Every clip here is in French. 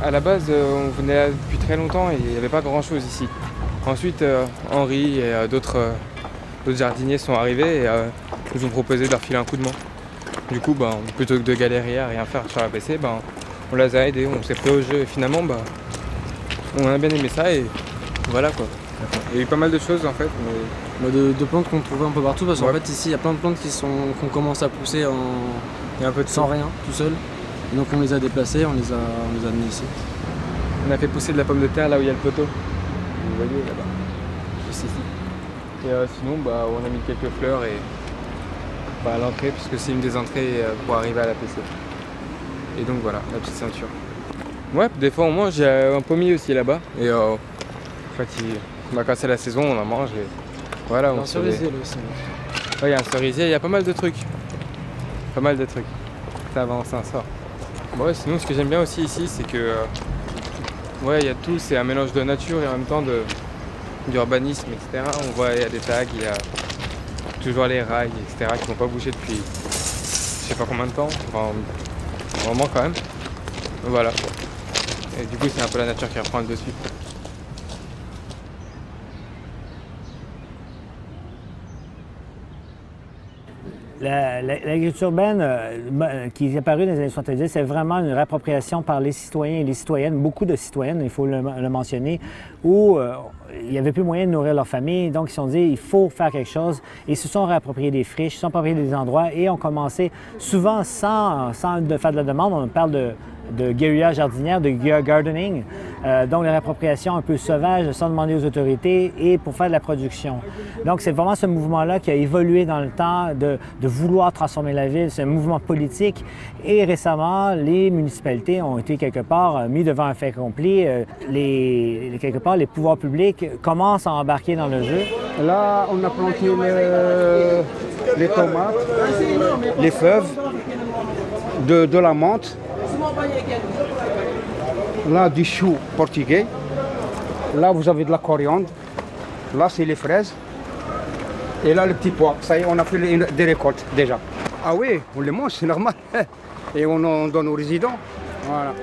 À la base, on venait là depuis très longtemps et il n'y avait pas grand-chose ici. Ensuite, Henri et d'autres jardiniers sont arrivés et nous ont proposé de leur filer un coup de main. Du coup, plutôt que de galérer à rien faire sur la PC, on les a aidés, on s'est pris au jeu et finalement, on a bien aimé ça et voilà quoi. Il y a eu pas mal de choses en fait. Mais... de plantes qu'on trouvait un peu partout parce qu'en fait ici il y a plein de plantes qu'on commence à pousser sans rien, tout seul. Et donc on les a déplacées, on les a amenées ici. On a fait pousser de la pomme de terre là où il y a le poteau. Vous voyez là-bas, juste ici. Et sinon on a mis quelques fleurs et à l'entrée puisque c'est une des entrées pour arriver à la PC. Et donc voilà, la petite ceinture. Ouais, des fois on mange, il y a un pommier aussi là-bas. Et en fait, quand c'est la saison, on en mange et voilà. Un cerisier là aussi. Ouais, il y a un cerisier, il y a pas mal de trucs. Pas mal de trucs. Ça avance, ça sort. Ouais, sinon ce que j'aime bien aussi ici, c'est que il y a tout, c'est un mélange de nature et en même temps d'urbanisme, etc. On voit, il y a des tags, il y a toujours les rails, etc. qui n'ont pas bougé depuis je sais pas combien de temps, enfin vraiment quand même. Voilà. Et du coup c'est un peu la nature qui reprend le dessus. L'agriculture urbaine qui est apparue dans les années 70, c'est vraiment une réappropriation par les citoyens et les citoyennes, beaucoup de citoyennes, il faut le mentionner, où il n'y avait plus moyen de nourrir leur famille, donc ils se sont dit il faut faire quelque chose. Et ils se sont réappropriés des friches, ils se sont appropriés des endroits et ont commencé souvent sans faire de la demande, on parle de guérilla jardinière, de gardening, donc la réappropriation un peu sauvage sans demander aux autorités et pour faire de la production. Donc c'est vraiment ce mouvement-là qui a évolué dans le temps de vouloir transformer la ville, c'est un mouvement politique et récemment les municipalités ont été quelque part mis devant un fait accompli. Quelque part les pouvoirs publics commencent à embarquer dans le jeu. Là on a planté les tomates, les fèves, de la menthe. Là, du chou portugais. Là, vous avez de la coriandre. Là, c'est les fraises. Et là, le petit pois. Ça y est, on a fait des récoltes déjà. Ah oui, on les mange, c'est normal. Et on en donne aux résidents. Voilà.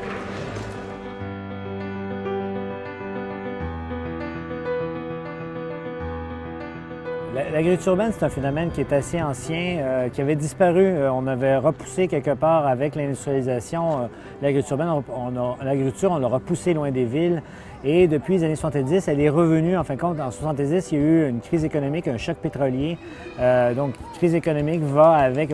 L'agriculture urbaine, c'est un phénomène qui est assez ancien, qui avait disparu. On avait repoussé quelque part avec l'industrialisation. L'agriculture urbaine, on l'a repoussé loin des villes. Et depuis les années 70, elle est revenue. En fin de compte, en 70, il y a eu une crise économique, un choc pétrolier. Donc, crise économique va avec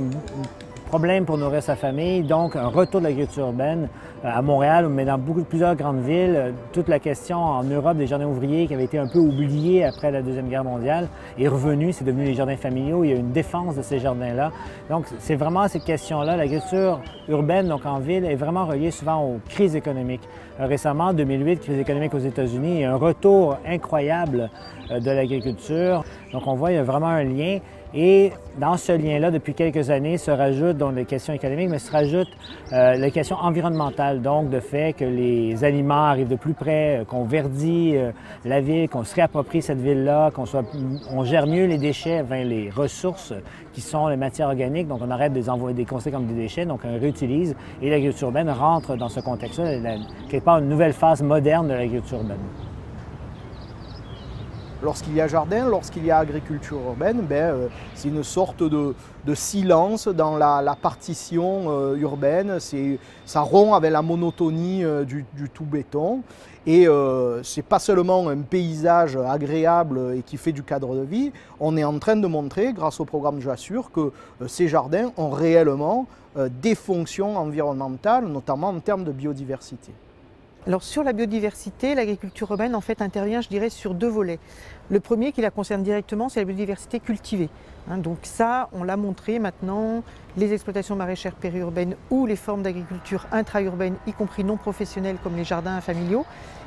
problème pour nourrir sa famille, donc un retour de l'agriculture urbaine à Montréal, mais dans plusieurs grandes villes. Toute la question en Europe des jardins ouvriers qui avait été un peu oubliée après la Deuxième Guerre mondiale est revenue, c'est devenu les jardins familiaux, il y a une défense de ces jardins-là. Donc c'est vraiment cette question-là, l'agriculture urbaine, donc en ville, est vraiment reliée souvent aux crises économiques. Récemment, en 2008, crise économique aux États-Unis, il y a un retour incroyable de l'agriculture. Donc on voit qu'il y a vraiment un lien. Et dans ce lien-là, depuis quelques années, se rajoutent donc les questions économiques, mais se rajoutent les questions environnementales, donc de fait que les aliments arrivent de plus près, qu'on verdit la ville, qu'on se réapproprie cette ville-là, on gère mieux les déchets, enfin, les ressources qui sont les matières organiques, donc on arrête de les envoyer des considérés comme des déchets, donc on réutilise. Et l'agriculture urbaine rentre dans ce contexte-là, quelque part une nouvelle phase moderne de l'agriculture urbaine. Lorsqu'il y a jardin, lorsqu'il y a agriculture urbaine, c'est une sorte de silence dans la partition urbaine. Ça rompt avec la monotonie du tout béton. Et c'est pas seulement un paysage agréable et qui fait du cadre de vie. On est en train de montrer, grâce au programme J'assure, que ces jardins ont réellement des fonctions environnementales, notamment en termes de biodiversité. Alors sur la biodiversité, l'agriculture urbaine en fait intervient, je dirais, sur deux volets. Le premier qui la concerne directement, c'est la biodiversité cultivée. Donc ça, on l'a montré maintenant, les exploitations maraîchères périurbaines ou les formes d'agriculture intra-urbaine, y compris non professionnelles comme les jardins familiaux,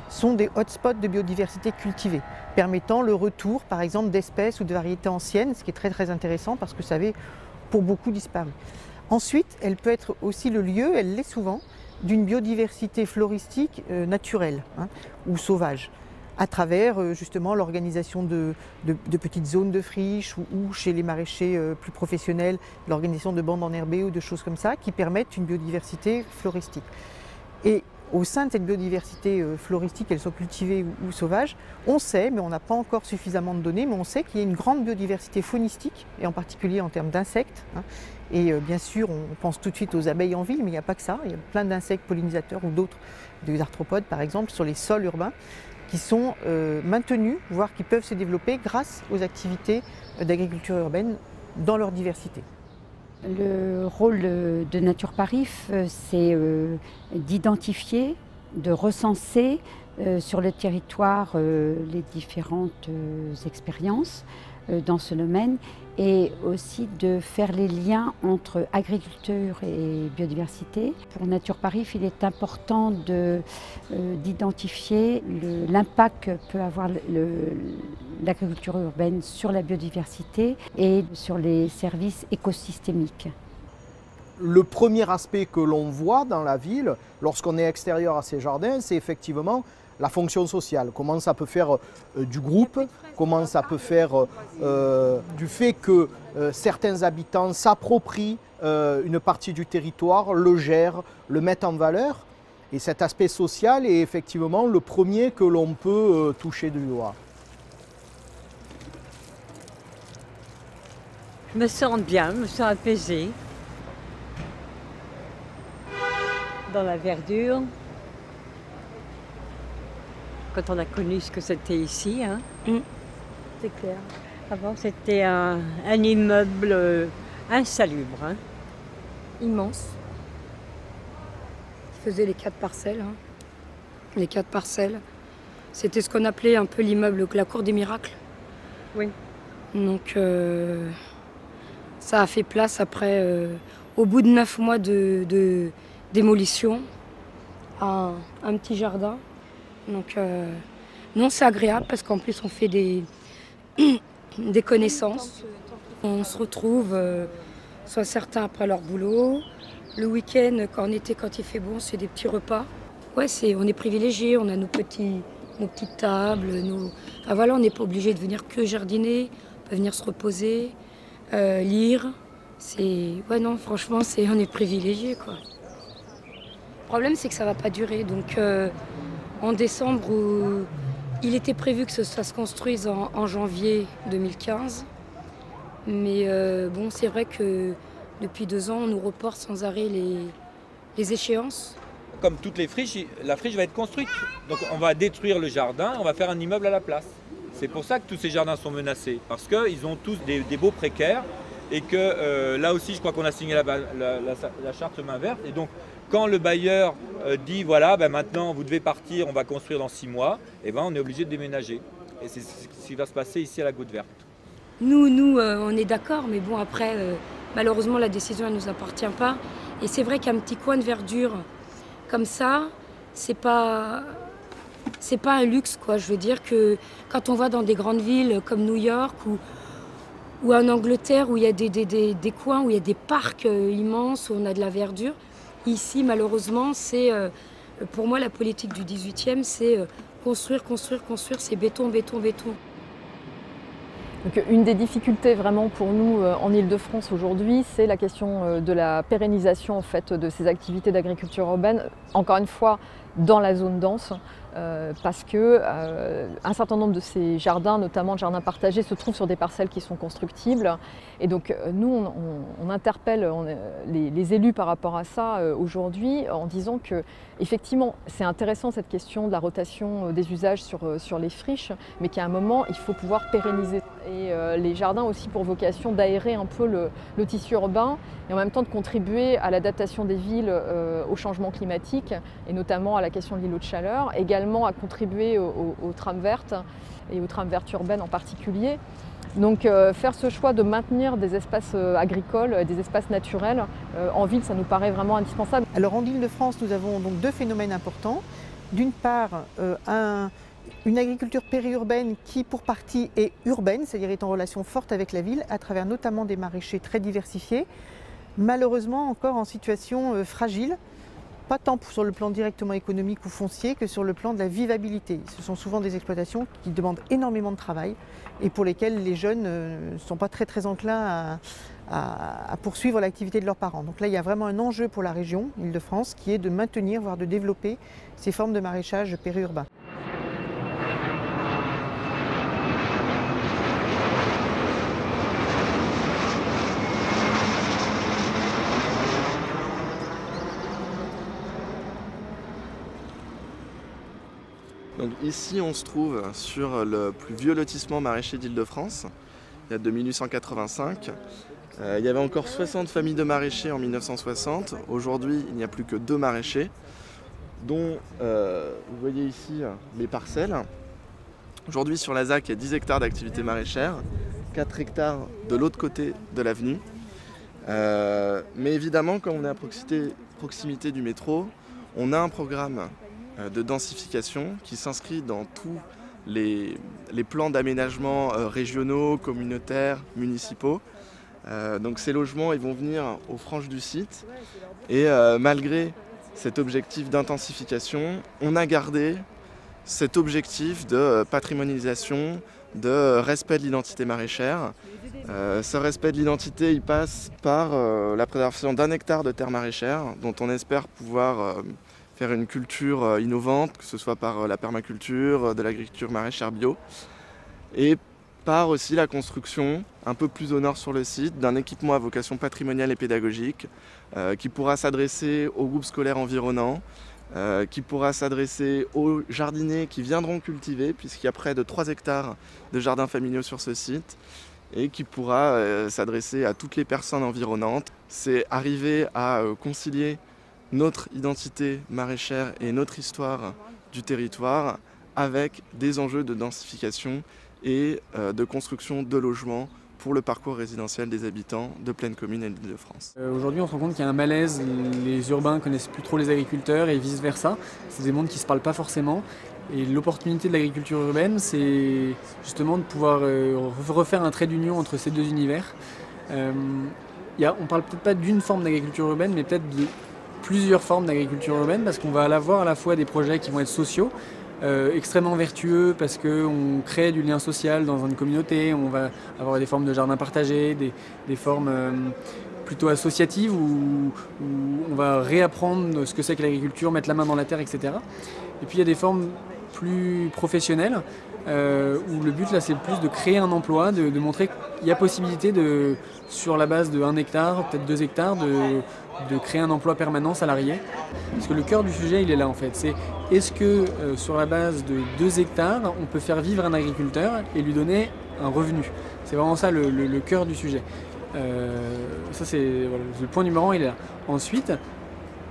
sont des hotspots de biodiversité cultivée, permettant le retour par exemple d'espèces ou de variétés anciennes, ce qui est très très intéressant parce que ça avait pour beaucoup disparu. Ensuite, elle peut être aussi le lieu, elle l'est souvent, d'une biodiversité floristique naturelle ou sauvage, à travers justement l'organisation de petites zones de friches ou chez les maraîchers plus professionnels, l'organisation de bandes enherbées ou de choses comme ça qui permettent une biodiversité floristique. Et au sein de cette biodiversité floristique, qu'elle soit cultivée ou sauvage, on sait, mais on n'a pas encore suffisamment de données, mais on sait qu'il y a une grande biodiversité faunistique, et en particulier en termes d'insectes. Et bien sûr, on pense tout de suite aux abeilles en ville, mais il n'y a pas que ça. Il y a plein d'insectes pollinisateurs ou d'autres, des arthropodes par exemple, sur les sols urbains, qui sont maintenus, voire qui peuvent se développer grâce aux activités d'agriculture urbaine dans leur diversité. Le rôle de Nature Paris, c'est d'identifier, de recenser sur le territoire les différentes expériences dans ce domaine et aussi de faire les liens entre agriculture et biodiversité. Pour Nature Paris, il est important d'identifier l'impact que peut avoir l'agriculture urbaine sur la biodiversité et sur les services écosystémiques. Le premier aspect que l'on voit dans la ville, lorsqu'on est extérieur à ces jardins, c'est effectivement la fonction sociale. Comment ça peut faire du groupe, comment ça peut faire du fait que certains habitants s'approprient une partie du territoire, le gèrent, le mettent en valeur. Et cet aspect social est effectivement le premier que l'on peut toucher du doigt. Je me sens bien, je me sens apaisée. Dans la verdure. Quand on a connu ce que c'était ici, hein. C'est clair. Avant, c'était un immeuble insalubre. Hein. Immense. Il faisait les 4 parcelles. Hein. Les 4 parcelles. C'était ce qu'on appelait un peu l'immeuble, la cour des miracles. Oui. Donc, ça a fait place après, au bout de 9 mois de démolition, à un petit jardin. Donc, non, c'est agréable parce qu'en plus, on fait des connaissances. On se retrouve, soit certains après leur boulot. Le week-end, quand il fait bon, c'est des petits repas. Ouais, on est privilégiés, on a nos petites tables. Enfin, voilà, on n'est pas obligé de venir que jardiner, on peut venir se reposer, lire. Ouais, non, franchement, on est privilégiés, quoi. Le problème, c'est que ça ne va pas durer. Donc, en décembre, il était prévu que ça se construise en janvier 2015. Mais bon, c'est vrai que depuis 2 ans, on nous reporte sans arrêt les échéances. Comme toutes les friches, la friche va être construite. Donc on va détruire le jardin, on va faire un immeuble à la place. C'est pour ça que tous ces jardins sont menacés. Parce qu'ils ont tous des baux précaires. Et que là aussi, je crois qu'on a signé la charte main verte. Et donc, quand le bailleur dit, voilà, ben maintenant vous devez partir, on va construire dans 6 mois, et ben on est obligé de déménager. Et c'est ce qui va se passer ici à la Goutte Verte. Nous on est d'accord, mais bon, après, malheureusement, la décision, elle ne nous appartient pas. Et c'est vrai qu'un petit coin de verdure comme ça, c'est pas un luxe, quoi. Je veux dire que quand on va dans des grandes villes comme New York ou en Angleterre, où il y a des coins, où il y a des parcs immenses, où on a de la verdure. Ici, malheureusement, pour moi, la politique du 18e, c'est construire, construire, construire, c'est béton, béton, béton. Donc, une des difficultés vraiment pour nous en Île-de-France aujourd'hui, c'est la question de la pérennisation en fait, de ces activités d'agriculture urbaine, encore une fois dans la zone dense, parce que un certain nombre de ces jardins, notamment de jardins partagés, se trouvent sur des parcelles qui sont constructibles. Et donc nous, on interpelle les élus par rapport à ça aujourd'hui en disant que effectivement, c'est intéressant cette question de la rotation des usages sur les friches, mais qu'à un moment, il faut pouvoir pérenniser. Et les jardins aussi pour vocation d'aérer un peu le tissu urbain et en même temps de contribuer à l'adaptation des villes au changement climatique et notamment à la question de l'îlot de chaleur, également à contribuer aux trames vertes et aux trames vertes urbaines en particulier. Donc faire ce choix de maintenir des espaces agricoles, des espaces naturels en ville, ça nous paraît vraiment indispensable. Alors en Île-de-France, nous avons donc 2 phénomènes importants. D'une part, une agriculture périurbaine qui pour partie est urbaine, c'est-à-dire est en relation forte avec la ville, à travers notamment des maraîchers très diversifiés, malheureusement encore en situation fragile, pas tant sur le plan directement économique ou foncier que sur le plan de la vivabilité. Ce sont souvent des exploitations qui demandent énormément de travail et pour lesquelles les jeunes ne sont pas très enclins à poursuivre l'activité de leurs parents. Donc là, il y a vraiment un enjeu pour la région Île-de-France qui est de maintenir, voire de développer ces formes de maraîchage périurbain. Donc ici on se trouve sur le plus vieux lotissement maraîcher d'Île-de-France, il date de 1885. Il y avait encore 60 familles de maraîchers en 1960. Aujourd'hui il n'y a plus que 2 maraîchers, dont vous voyez ici les parcelles. Aujourd'hui sur la ZAC il y a 10 hectares d'activité maraîchère, 4 hectares de l'autre côté de l'avenue. Mais évidemment comme on est à proximité du métro, on a un programme de densification qui s'inscrit dans tous les plans d'aménagement régionaux, communautaires, municipaux. Donc ces logements ils vont venir aux franges du site et malgré cet objectif d'intensification, on a gardé cet objectif de patrimonialisation, de respect de l'identité maraîchère. Ce respect de l'identité il passe par la préservation d'1 hectare de terres maraîchères dont on espère pouvoir faire une culture innovante, que ce soit par la permaculture, de l'agriculture maraîchère bio, et par aussi la construction, un peu plus au nord sur le site, d'un équipement à vocation patrimoniale et pédagogique, qui pourra s'adresser aux groupes scolaires environnants, qui pourra s'adresser aux jardiniers qui viendront cultiver, puisqu'il y a près de 3 hectares de jardins familiaux sur ce site, et qui pourra s'adresser à toutes les personnes environnantes. C'est arriver à concilier notre identité maraîchère et notre histoire du territoire avec des enjeux de densification et de construction de logements pour le parcours résidentiel des habitants de Plaine Commune et d'Île-de-France. Aujourd'hui on se rend compte qu'il y a un malaise, les urbains ne connaissent plus trop les agriculteurs et vice versa. C'est des mondes qui ne se parlent pas forcément. Et l'opportunité de l'agriculture urbaine, c'est justement de pouvoir refaire un trait d'union entre ces 2 univers. On ne parle peut-être pas d'une forme d'agriculture urbaine, mais peut-être de plusieurs formes d'agriculture urbaine, parce qu'on va avoir à la fois des projets qui vont être sociaux, extrêmement vertueux parce qu'on crée du lien social dans une communauté, on va avoir des formes de jardins partagés, des formes plutôt associatives où on va réapprendre ce que c'est que l'agriculture, mettre la main dans la terre, etc. Et puis il y a des formes plus professionnelles où le but là c'est plus de créer un emploi, de montrer qu'il y a possibilité sur la base de 1 hectare, peut-être 2 hectares, de créer un emploi permanent salarié. Parce que le cœur du sujet il est là en fait, c'est est-ce que sur la base de 2 hectares on peut faire vivre un agriculteur et lui donner un revenu. C'est vraiment ça le cœur du sujet. Ça c'est voilà, le point numéro 1 il est là. Ensuite,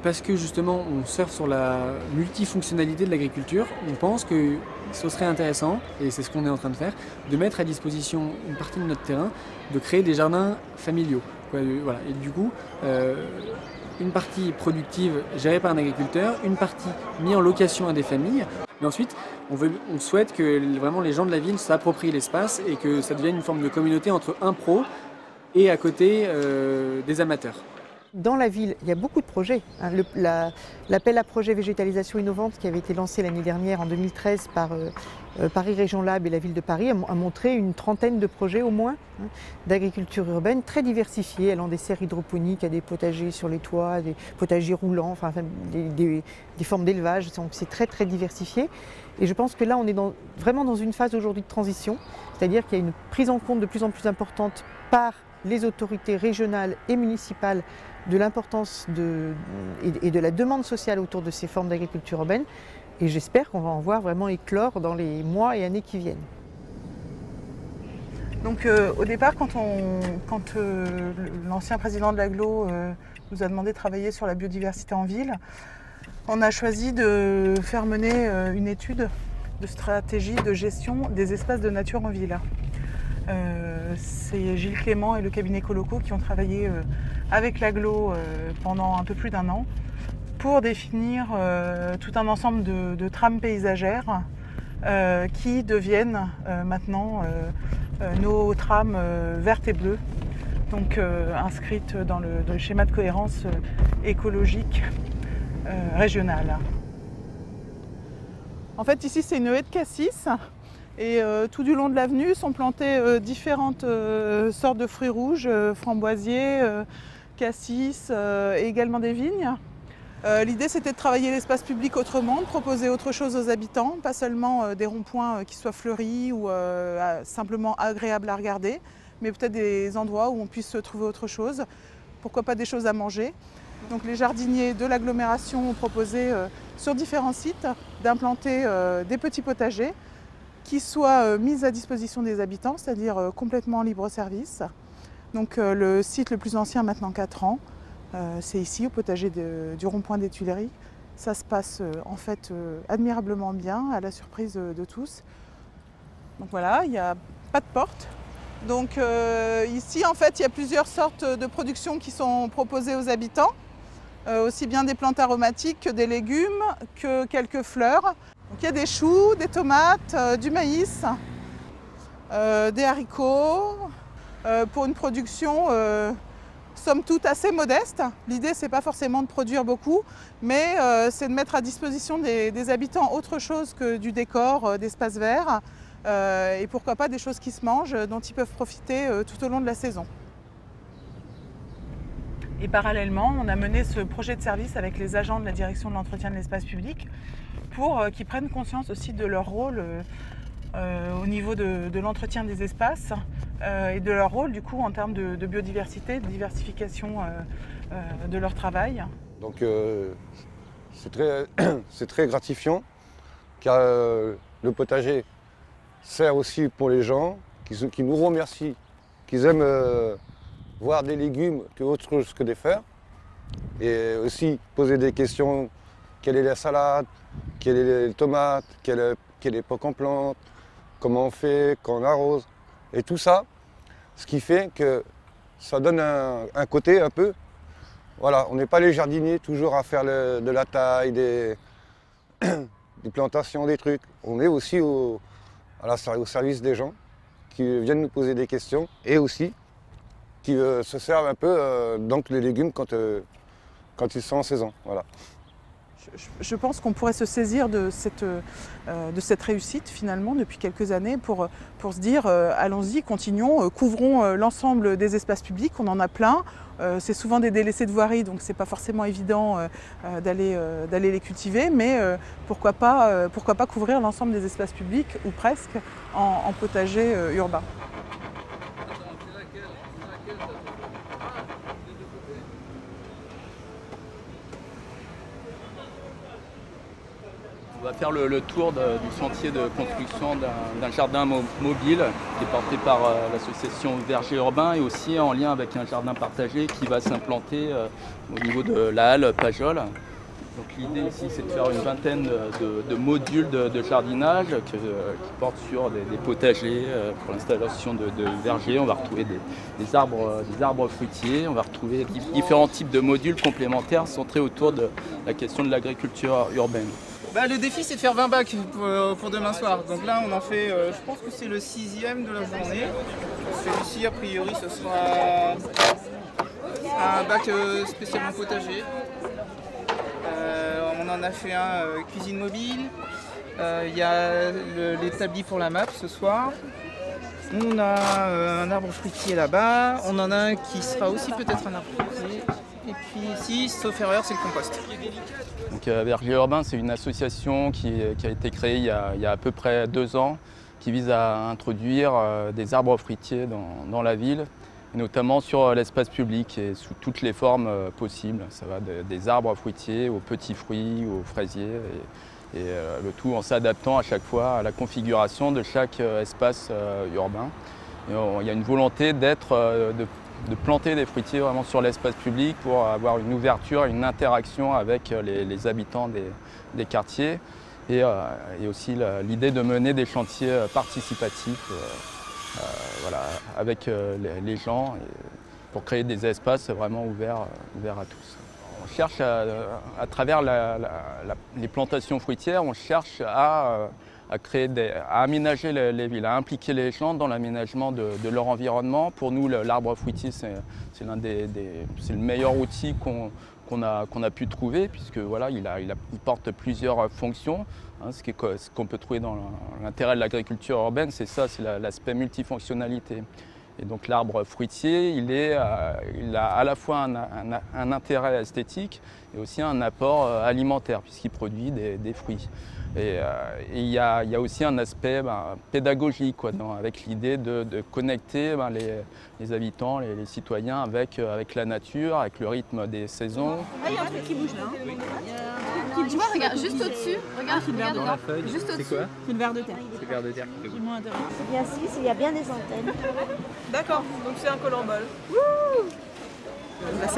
parce que justement on surfe sur la multifonctionnalité de l'agriculture, on pense que ce serait intéressant, et c'est ce qu'on est en train de faire, de mettre à disposition une partie de notre terrain, de créer des jardins familiaux. Voilà. Et du coup, une partie productive gérée par un agriculteur, une partie mise en location à des familles. Mais ensuite, on souhaite que vraiment les gens de la ville s'approprient l'espace et que ça devienne une forme de communauté entre un pro et à côté des amateurs. Dans la ville, il y a beaucoup de projets. L'appel à projet végétalisation innovante qui avait été lancé l'année dernière, en 2013, par Paris Région Lab et la ville de Paris, a montré une trentaine de projets au moins d'agriculture urbaine très diversifiés, allant des serres hydroponiques à des potagers sur les toits, des potagers roulants, enfin des formes d'élevage. Donc c'est très très diversifié. Et je pense que là, on est vraiment dans une phase aujourd'hui de transition, c'est-à-dire qu'il y a une prise en compte de plus en plus importante par les autorités régionales et municipales de l'importance et de la demande sociale autour de ces formes d'agriculture urbaine. Et j'espère qu'on va en voir vraiment éclore dans les mois et années qui viennent. Donc au départ, quand l'ancien président de l'Agglo nous a demandé de travailler sur la biodiversité en ville, on a choisi de faire mener une étude de stratégie de gestion des espaces de nature en ville. C'est Gilles Clément et le cabinet Coloco qui ont travaillé avec l'Agglo pendant un peu plus d'1 an pour définir tout un ensemble de trames paysagères qui deviennent maintenant nos trames vertes et bleues, donc inscrites dans le schéma de cohérence écologique régional. En fait ici c'est une haie de cassis Et tout du long de l'avenue sont plantées différentes sortes de fruits rouges, framboisiers, cassis et également des vignes. L'idée c'était de travailler l'espace public autrement, de proposer autre chose aux habitants, pas seulement des ronds-points qui soient fleuris ou simplement agréables à regarder, mais peut-être des endroits où on puisse trouver autre chose, pourquoi pas des choses à manger. Donc les jardiniers de l'agglomération ont proposé sur différents sites d'implanter des petits potagers qui soient mis à disposition des habitants, c'est-à-dire complètement en libre service. Donc le site le plus ancien, maintenant 4 ans, c'est ici au potager du rond-point des Tuileries. Ça se passe en fait admirablement bien, à la surprise de tous. Donc voilà, il n'y a pas de porte. Donc ici en fait il y a plusieurs sortes de productions qui sont proposées aux habitants, aussi bien des plantes aromatiques que des légumes, que quelques fleurs. Donc il y a des choux, des tomates, du maïs, des haricots, pour une production somme toute assez modeste. L'idée c'est pas forcément de produire beaucoup, mais c'est de mettre à disposition des habitants autre chose que du décor, d'espaces verts, et pourquoi pas des choses qui se mangent, dont ils peuvent profiter tout au long de la saison. Et parallèlement, on a mené ce projet de service avec les agents de la direction de l'entretien de l'espace public pour qu'ils prennent conscience aussi de leur rôle au niveau de l'entretien des espaces et de leur rôle du coup en termes de biodiversité, de diversification de leur travail. Donc c'est très gratifiant car le potager sert aussi pour les gens qui nous remercient, qui aiment voir des légumes que autre chose que des fers et aussi poser des questions, quelle est la salade, quelle est les tomates, quelle époque on plante, comment on fait, quand on arrose et tout ça, ce qui fait que ça donne un côté un peu, voilà, on n'est pas les jardiniers toujours à faire de la taille, des plantations, des trucs, on est aussi au service des gens qui viennent nous poser des questions et aussi qui se servent un peu donc les légumes quand ils sont en saison. Voilà. Je pense qu'on pourrait se saisir de cette réussite finalement depuis quelques années pour se dire allons-y, continuons, couvrons l'ensemble des espaces publics, on en a plein. C'est souvent des délaissés de voirie, donc c'est pas forcément évident d'aller les cultiver, mais pourquoi pas couvrir l'ensemble des espaces publics ou presque en potager urbain. On va faire le tour du chantier de construction d'un jardin mobile qui est porté par l'association Verger Urbain et aussi en lien avec un jardin partagé qui va s'implanter au niveau de la halle Pajol. Donc l'idée ici c'est de faire une vingtaine de modules de jardinage qui portent sur des potagers pour l'installation de vergers. On va retrouver des arbres fruitiers, on va retrouver différents types de modules complémentaires centrés autour de la question de l'agriculture urbaine. Le défi c'est de faire 20 bacs pour demain soir. Donc là on en fait, je pense que c'est le 6e de la journée. Celui-ci a priori ce sera un bac spécialement potager. On en a fait un cuisine mobile. Il y a l'établi pour la map ce soir. On a un arbre fruitier là-bas. On en a un qui sera aussi peut-être un arbre fruitier. Et puis ici, sauf erreur, c'est le compost. Donc, Verger Urbain, c'est une association qui a été créée il y a à peu près 2 ans, qui vise à introduire des arbres fruitiers dans la ville, et notamment sur l'espace public et sous toutes les formes possibles. Ça va des arbres fruitiers aux petits fruits, aux fraisiers, et le tout en s'adaptant à chaque fois à la configuration de chaque espace urbain. Et il y a une volonté de planter des fruitiers vraiment sur l'espace public pour avoir une ouverture, une interaction avec les habitants des quartiers et aussi l'idée de mener des chantiers participatifs voilà, avec les gens pour créer des espaces vraiment ouverts à tous. On cherche à travers les plantations fruitières, on cherche à aménager les villes, à impliquer les gens dans l'aménagement de leur environnement. Pour nous, l'arbre fruitier, c'est le meilleur outil qu'on a pu trouver, puisque voilà, il porte plusieurs fonctions. Hein, ce qu'on peut trouver dans l'intérêt de l'agriculture urbaine, c'est ça, c'est l'aspect multifonctionnalité. Et donc l'arbre fruitier, il a à la fois un intérêt esthétique et aussi un apport alimentaire, puisqu'il produit des fruits. Et il y a aussi un aspect pédagogique, quoi, avec l'idée de connecter les habitants, les citoyens avec la nature, avec le rythme des saisons. Ah, il y a un truc qui bouge là. Tu vois, regarde, juste au-dessus. Regarde, regarde dans la feuille. Juste au-dessus. C'est quoi? C'est le ver de terre. C'est le ver de terre. C'est moins intéressant. C'est bien 6, il y a bien des antennes. D'accord, donc c'est un colembole. Là,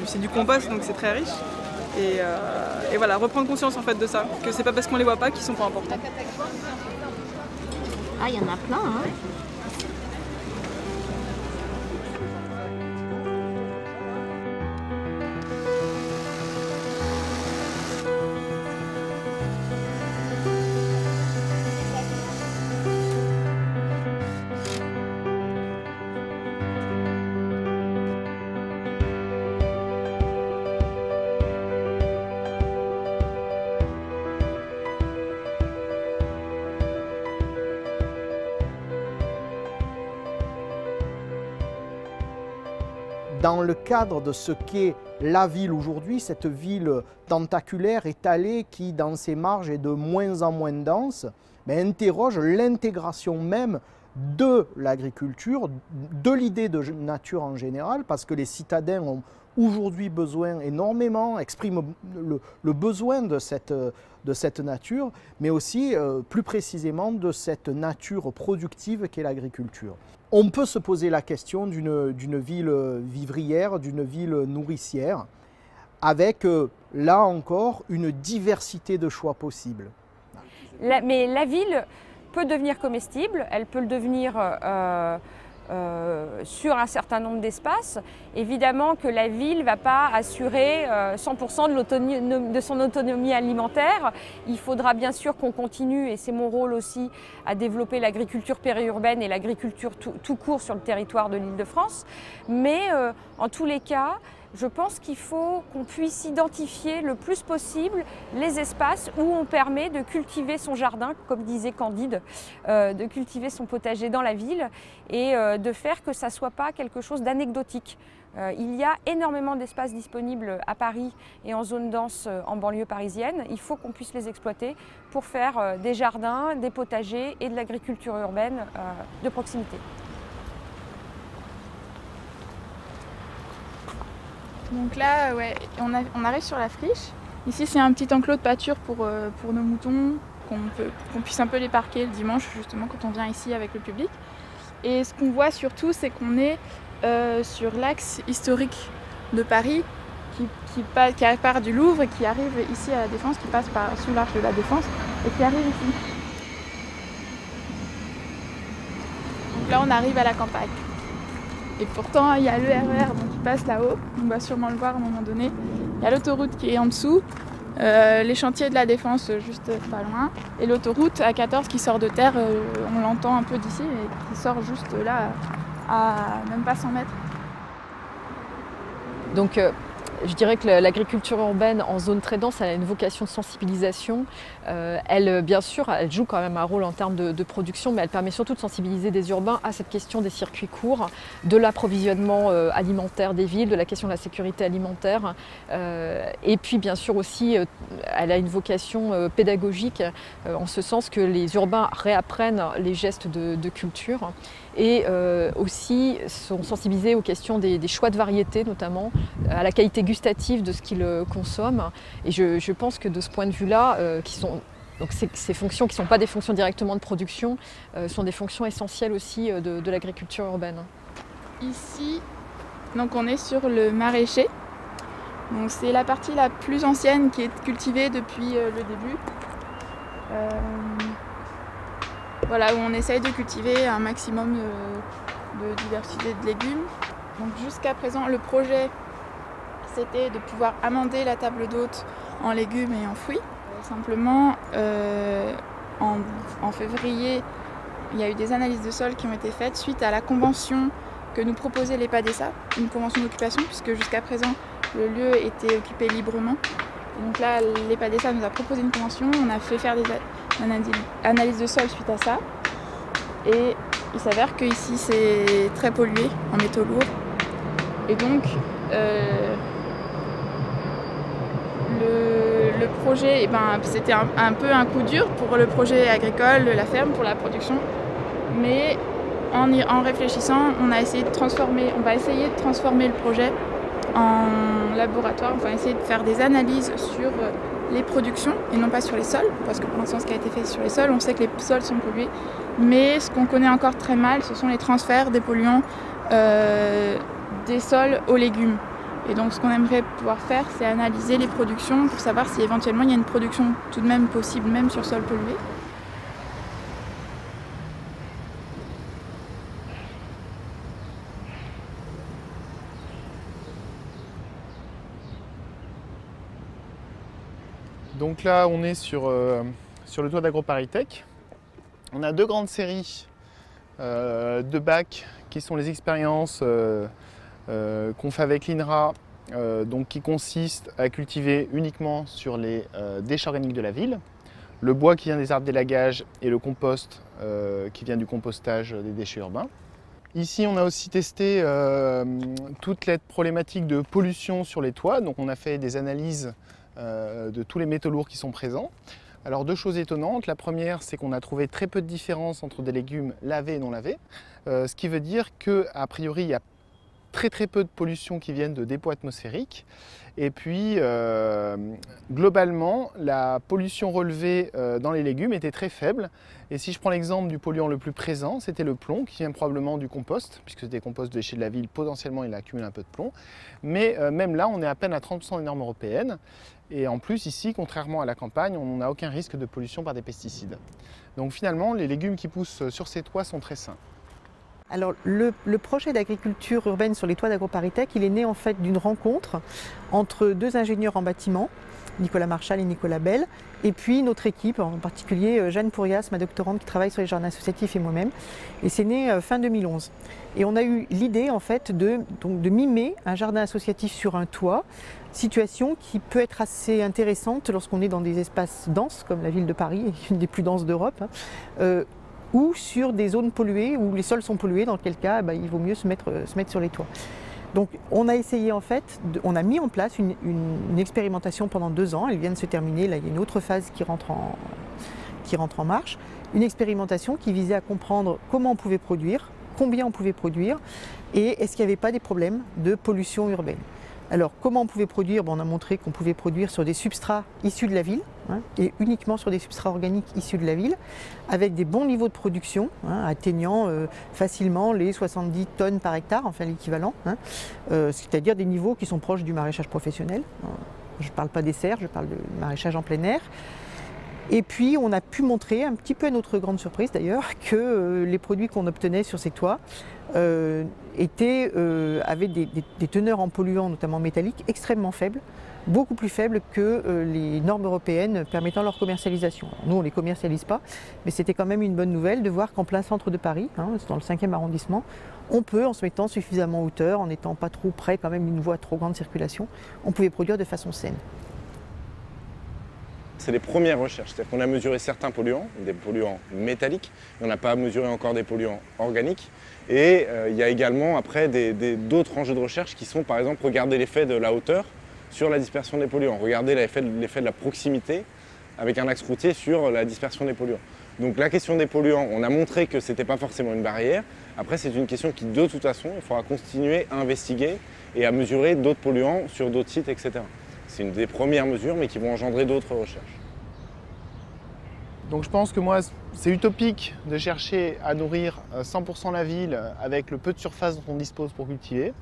c'est du compost, donc c'est très riche. Et voilà, reprendre conscience en fait de ça, que c'est pas parce qu'on les voit pas qu'ils sont pas importants. Ah, il y en a plein, hein. Dans le cadre de ce qu'est la ville aujourd'hui, cette ville tentaculaire, étalée, qui dans ses marges est de moins en moins dense, interroge l'intégration même de l'agriculture, de l'idée de nature en général, parce que les citadins ont aujourd'hui besoin énormément, expriment le besoin de cette nature, mais aussi plus précisément de cette nature productive qu'est l'agriculture. On peut se poser la question d'une ville vivrière, d'une ville nourricière, avec là encore une diversité de choix possibles. Mais la ville peut devenir comestible, elle peut le devenir sur un certain nombre d'espaces. Évidemment que la ville ne va pas assurer 100% de son autonomie alimentaire. Il faudra bien sûr qu'on continue, et c'est mon rôle aussi, à développer l'agriculture périurbaine et l'agriculture tout court sur le territoire de l'Île-de-France. Mais en tous les cas, je pense qu'il faut qu'on puisse identifier le plus possible les espaces où on permet de cultiver son jardin, comme disait Candide, de cultiver son potager dans la ville et de faire que ça ne soit pas quelque chose d'anecdotique. Il y a énormément d'espaces disponibles à Paris et en zone dense en banlieue parisienne. Il faut qu'on puisse les exploiter pour faire des jardins, des potagers et de l'agriculture urbaine de proximité. Donc là, ouais, on arrive sur la friche. Ici, c'est un petit enclos de pâture pour nos moutons, qu'on puisse un peu les parquer le dimanche, justement, quand on vient ici avec le public. Et ce qu'on voit surtout, c'est qu'on est sur l'axe historique de Paris, qui part du Louvre et qui arrive ici à la Défense, qui passe sous l'arche de la Défense et qui arrive ici. Donc là, on arrive à la campagne. Et pourtant, il y a le RER qui passe là-haut, on va sûrement le voir à un moment donné. Il y a l'autoroute qui est en dessous, les chantiers de la Défense juste pas loin, et l'autoroute A14 qui sort de terre, on l'entend un peu d'ici, et qui sort juste là, à même pas 100 mètres. Donc, je dirais que l'agriculture urbaine en zone très dense, elle a une vocation de sensibilisation. Elle, bien sûr, elle joue quand même un rôle en termes de production, mais elle permet surtout de sensibiliser des urbains à cette question des circuits courts, de l'approvisionnement alimentaire des villes, de la question de la sécurité alimentaire. Et puis, bien sûr, aussi, elle a une vocation pédagogique, en ce sens que les urbains réapprennent les gestes de culture. Et aussi sont sensibilisés aux questions des choix de variétés, notamment à la qualité gustative de ce qu'ils consomment. Et je pense que de ce point de vue-là, ces fonctions qui ne sont pas des fonctions directement de production, sont des fonctions essentielles aussi de l'agriculture urbaine. Ici, donc on est sur le maraîcher. C'est la partie la plus ancienne qui est cultivée depuis le début. Voilà, où on essaye de cultiver un maximum de diversité de légumes. Donc jusqu'à présent, le projet, c'était de pouvoir amender la table d'hôte en légumes et en fruits. Simplement, en février, il y a eu des analyses de sol qui ont été faites suite à la convention que nous proposait l'EPADESA, une convention d'occupation, puisque jusqu'à présent, le lieu était occupé librement. Et donc là, l'EPADESA nous a proposé une convention, on a fait faire des analyses de sol suite à ça. Et il s'avère qu'ici c'est très pollué en métaux lourds. Et donc le projet, c'était un peu un coup dur pour le projet agricole, la ferme, pour la production. Mais en réfléchissant, on va essayer de transformer le projet en laboratoire. On va essayer de faire des analyses sur les productions et non pas sur les sols, parce que pour l'instant ce qui a été fait sur les sols, on sait que les sols sont pollués, mais ce qu'on connaît encore très mal, ce sont les transferts des polluants des sols aux légumes. Et donc ce qu'on aimerait pouvoir faire, c'est analyser les productions pour savoir si éventuellement il y a une production tout de même possible, même sur sol pollué. Donc là, on est sur le toit d'AgroParisTech. On a deux grandes séries de bacs qui sont les expériences qu'on fait avec l'INRA, qui consistent à cultiver uniquement sur les déchets organiques de la ville, le bois qui vient des arbres d'élagage et le compost qui vient du compostage des déchets urbains. Ici, on a aussi testé toute la problématique de pollution sur les toits. Donc on a fait des analyses de tous les métaux lourds qui sont présents. Alors deux choses étonnantes. La première, c'est qu'on a trouvé très peu de différence entre des légumes lavés et non lavés, ce qui veut dire qu'a priori, il y a très peu de pollution qui viennent de dépôts atmosphériques. Et puis, globalement, la pollution relevée dans les légumes était très faible. Et si je prends l'exemple du polluant le plus présent, c'était le plomb, qui vient probablement du compost, puisque c'est des composts de déchets de la ville, potentiellement il accumule un peu de plomb. Mais même là, on est à peine à 30% des normes européennes. Et en plus, ici, contrairement à la campagne, on n'a aucun risque de pollution par des pesticides. Donc finalement, les légumes qui poussent sur ces toits sont très sains. Alors le projet d'agriculture urbaine sur les toits d'AgroParisTech, il est né en fait d'une rencontre entre deux ingénieurs en bâtiment, Nicolas Marchal et Nicolas Bell, et puis notre équipe, en particulier Jeanne Pourrias, ma doctorante qui travaille sur les jardins associatifs, et moi-même. Et c'est né fin 2011. Et on a eu l'idée en fait de mimer un jardin associatif sur un toit, situation qui peut être assez intéressante lorsqu'on est dans des espaces denses, comme la ville de Paris, une des plus denses d'Europe, ou sur des zones polluées, où les sols sont pollués, dans quel cas il vaut mieux se mettre sur les toits. Donc on a essayé en fait, on a mis en place une expérimentation pendant 2 ans, elle vient de se terminer, là il y a une autre phase qui rentre en marche, une expérimentation qui visait à comprendre comment on pouvait produire, combien on pouvait produire, et est-ce qu'il n'y avait pas des problèmes de pollution urbaine. Alors comment on pouvait produire? On a montré qu'on pouvait produire sur des substrats issus de la ville, et uniquement sur des substrats organiques issus de la ville, avec des bons niveaux de production, atteignant facilement les 70 tonnes par hectare, enfin l'équivalent, c'est-à-dire des niveaux qui sont proches du maraîchage professionnel. Je ne parle pas des serres, je parle de maraîchage en plein air. Et puis on a pu montrer, un petit peu à notre grande surprise d'ailleurs, que les produits qu'on obtenait sur ces toits avaient des teneurs en polluants, notamment métalliques, extrêmement faibles, beaucoup plus faibles que les normes européennes permettant leur commercialisation. Alors, nous on ne les commercialise pas, mais c'était quand même une bonne nouvelle de voir qu'en plein centre de Paris, dans le 5e arrondissement, on peut, en se mettant suffisamment en hauteur, en n'étant pas trop près quand même d'une voie à trop grande circulation, on pouvait produire de façon saine. C'est les premières recherches, c'est-à-dire qu'on a mesuré certains polluants, des polluants métalliques, mais on n'a pas mesuré encore des polluants organiques. Et il y a également après d'autres enjeux de recherche qui sont par exemple regarder l'effet de la hauteur sur la dispersion des polluants, regarder l'effet de la proximité avec un axe routier sur la dispersion des polluants. Donc la question des polluants, on a montré que ce n'était pas forcément une barrière. Après c'est une question qui de toute façon, il faudra continuer à investiguer et à mesurer d'autres polluants sur d'autres sites, etc. C'est une des premières mesures, mais qui vont engendrer d'autres recherches. Donc je pense que moi, c'est utopique de chercher à nourrir 100% la ville avec le peu de surface dont on dispose pour cultiver.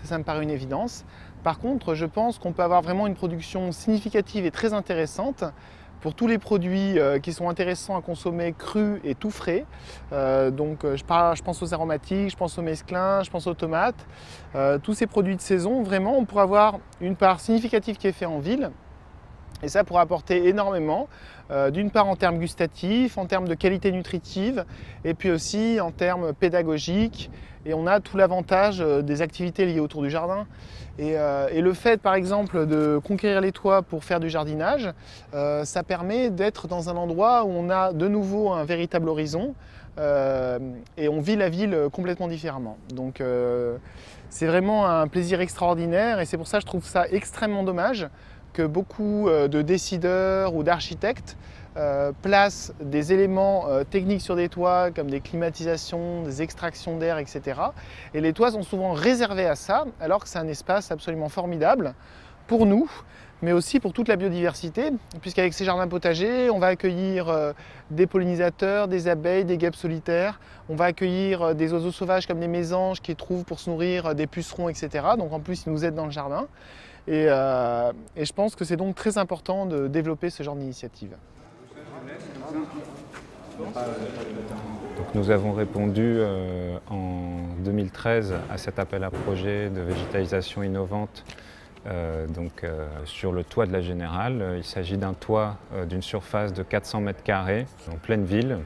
Ça me paraît une évidence. Par contre, je pense qu'on peut avoir vraiment une production significative et très intéressante pour tous les produits qui sont intéressants à consommer crus et tout frais. Je pense aux aromatiques, je pense aux mesclins, je pense aux tomates. Tous ces produits de saison, vraiment, on pourrait avoir une part significative qui est faite en ville Et ça pourrait apporter énormément, d'une part en termes gustatifs, en termes de qualité nutritive, et puis aussi en termes pédagogiques. Et on a tout l'avantage des activités liées autour du jardin. Et le fait, par exemple, de conquérir les toits pour faire du jardinage, ça permet d'être dans un endroit où on a de nouveau un véritable horizon et on vit la ville complètement différemment. Donc c'est vraiment un plaisir extraordinaire et c'est pour ça que je trouve ça extrêmement dommage que beaucoup de décideurs ou d'architectes placent des éléments techniques sur des toits comme des climatisations, des extractions d'air, etc. Et les toits sont souvent réservés à ça, alors que c'est un espace absolument formidable pour nous, mais aussi pour toute la biodiversité, puisqu'avec ces jardins potagers, on va accueillir des pollinisateurs, des abeilles, des guêpes solitaires, on va accueillir des oiseaux sauvages comme des mésanges qui trouvent pour se nourrir des pucerons, etc. Donc en plus, ils nous aident dans le jardin. Et je pense que c'est donc très important de développer ce genre d'initiative. Donc nous avons répondu en 2013 à cet appel à projet de végétalisation innovante sur le toit de la Générale. Il s'agit d'un toit d'une surface de 400 m² en pleine ville,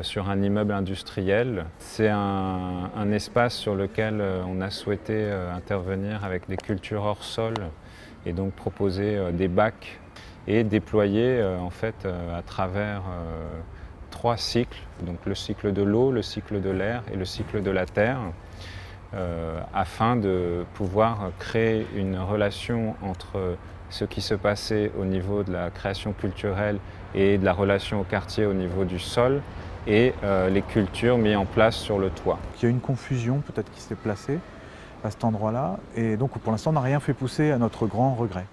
sur un immeuble industriel. C'est un espace sur lequel on a souhaité intervenir avec des cultures hors sol et donc proposer des bacs et déployer en fait à travers 3 cycles, donc le cycle de l'eau, le cycle de l'air et le cycle de la terre, afin de pouvoir créer une relation entre ce qui se passait au niveau de la création culturelle et de la relation au quartier au niveau du sol et les cultures mises en place sur le toit. Il y a une confusion peut-être qui s'est placée à cet endroit-là et donc pour l'instant on n'a rien fait pousser à notre grand regret.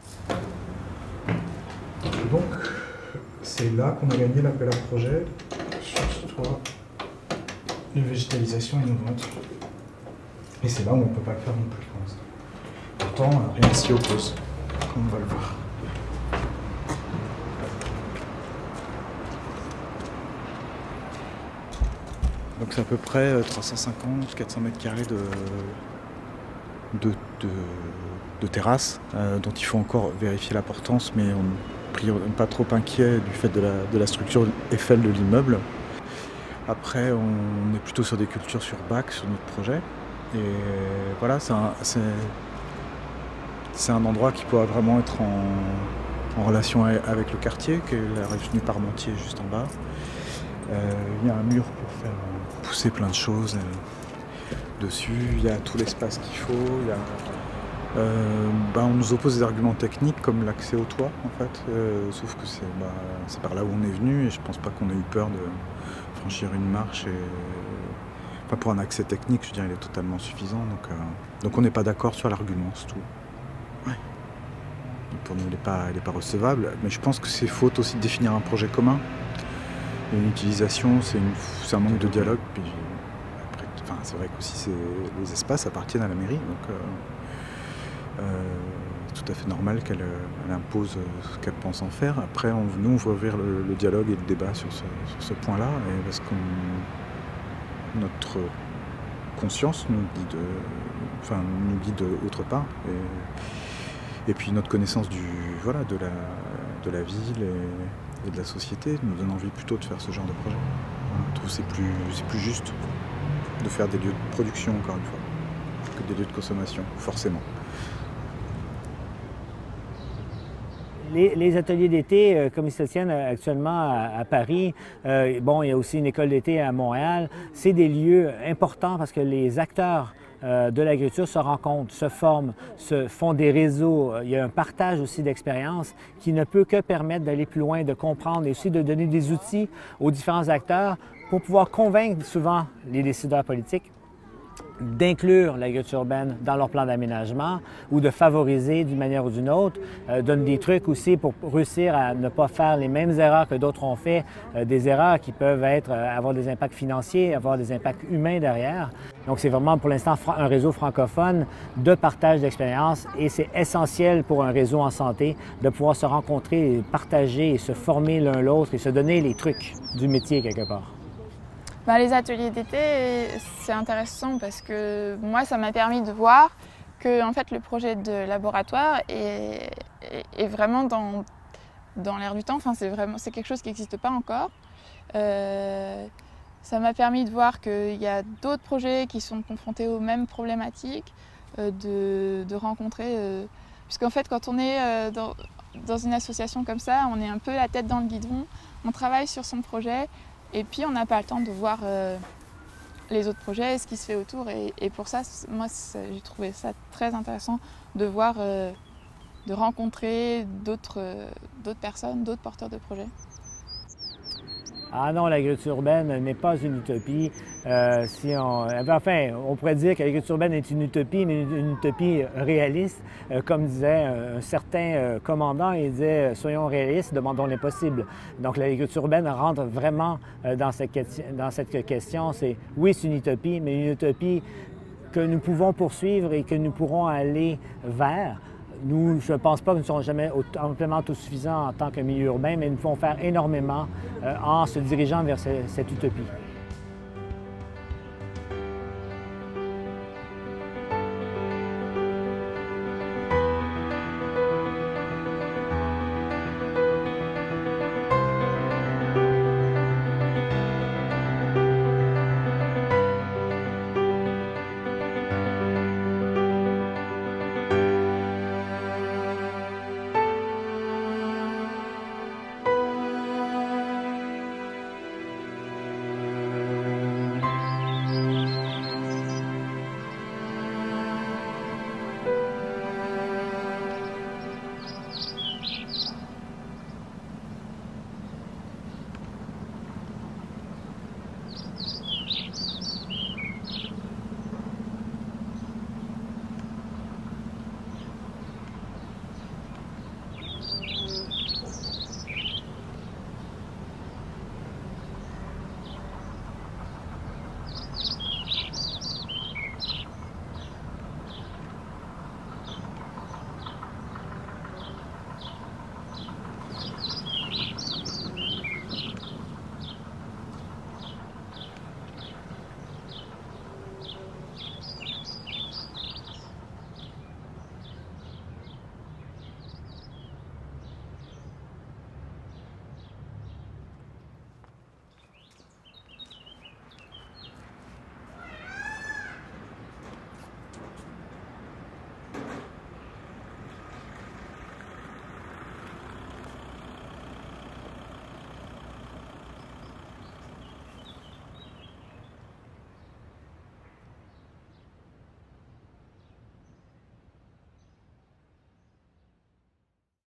Donc c'est là qu'on a gagné l'appel à projet sur ce toit de végétalisation innovante. Et c'est là où on ne peut pas le faire non plus pour l'instant. Pourtant, rien ne s'y oppose, comme on va le voir. Donc c'est à peu près 350-400 m² de terrasse, dont il faut encore vérifier la portance, mais on n'est pas trop inquiet du fait de la structure Eiffel de l'immeuble. Après, on est plutôt sur des cultures sur bac sur notre projet. Et voilà, c'est un endroit qui pourra vraiment être en relation avec le quartier, qui est la rue Parmentier juste en bas. Il y a un mur pour faire pousser plein de choses dessus, il y a tout l'espace qu'il faut. On nous oppose des arguments techniques comme l'accès au toit en fait, sauf que c'est par là où on est venu et je pense pas qu'on ait eu peur de franchir une marche. Enfin, pour un accès technique, je dirais, il est totalement suffisant. Donc on n'est pas d'accord sur l'argument, c'est tout. Ouais. Pour nous, il n'est pas recevable. Mais je pense que c'est faute aussi de définir un projet commun. Une utilisation, c'est un manque de dialogue. Puis, après, c'est vrai qu'aussi les espaces appartiennent à la mairie. Donc c'est tout à fait normal qu'elle impose ce qu'elle pense en faire. Après, nous, on veut ouvrir le dialogue et le débat sur ce point-là. Parce qu'on... Notre conscience nous guide autre part. Et puis notre connaissance de la ville et de la société nous donne envie plutôt de faire ce genre de projet. On trouve que c'est plus juste de faire des lieux de production, encore une fois, que des lieux de consommation, forcément. Les ateliers d'été, comme ils se tiennent actuellement à Paris, il y a aussi une école d'été à Montréal, c'est des lieux importants parce que les acteurs de l'agriculture se rencontrent, se forment, se font des réseaux. Il y a un partage aussi d'expériences qui ne peut que permettre d'aller plus loin, de comprendre et aussi de donner des outils aux différents acteurs pour pouvoir convaincre souvent les décideurs politiques d'inclure l'agriculture urbaine dans leur plan d'aménagement ou de favoriser d'une manière ou d'une autre, donne des trucs aussi pour réussir à ne pas faire les mêmes erreurs que d'autres ont fait, des erreurs qui peuvent avoir des impacts financiers, avoir des impacts humains derrière. Donc c'est vraiment pour l'instant un réseau francophone de partage d'expériences et c'est essentiel pour un réseau en santé de pouvoir se rencontrer, et partager et se former l'un l'autre et se donner les trucs du métier quelque part. Les ateliers d'été, c'est intéressant parce que moi, ça m'a permis de voir que en fait, le projet de laboratoire est vraiment dans l'air du temps. Enfin, c'est quelque chose qui n'existe pas encore. Ça m'a permis de voir qu'il y a d'autres projets qui sont confrontés aux mêmes problématiques, de rencontrer... puisqu'en fait, quand on est dans une association comme ça, on est un peu la tête dans le guidon, on travaille sur son projet, et puis on n'a pas le temps de voir les autres projets, ce qui se fait autour. Et pour ça, moi, j'ai trouvé ça très intéressant de voir, de rencontrer d'autres personnes, d'autres porteurs de projets. Ah non, l'agriculture urbaine n'est pas une utopie. On pourrait dire que l'agriculture urbaine est une utopie, mais une utopie réaliste. Comme disait un certain commandant, il disait « Soyons réalistes, demandons l'impossible ». Donc l'agriculture urbaine rentre vraiment dans cette question. Oui, c'est une utopie, mais une utopie que nous pouvons poursuivre et que nous pourrons aller vers. Nous, je ne pense pas que nous ne serons jamais amplement autosuffisants en tant que milieu urbain, mais nous pouvons faire énormément en se dirigeant vers cette utopie.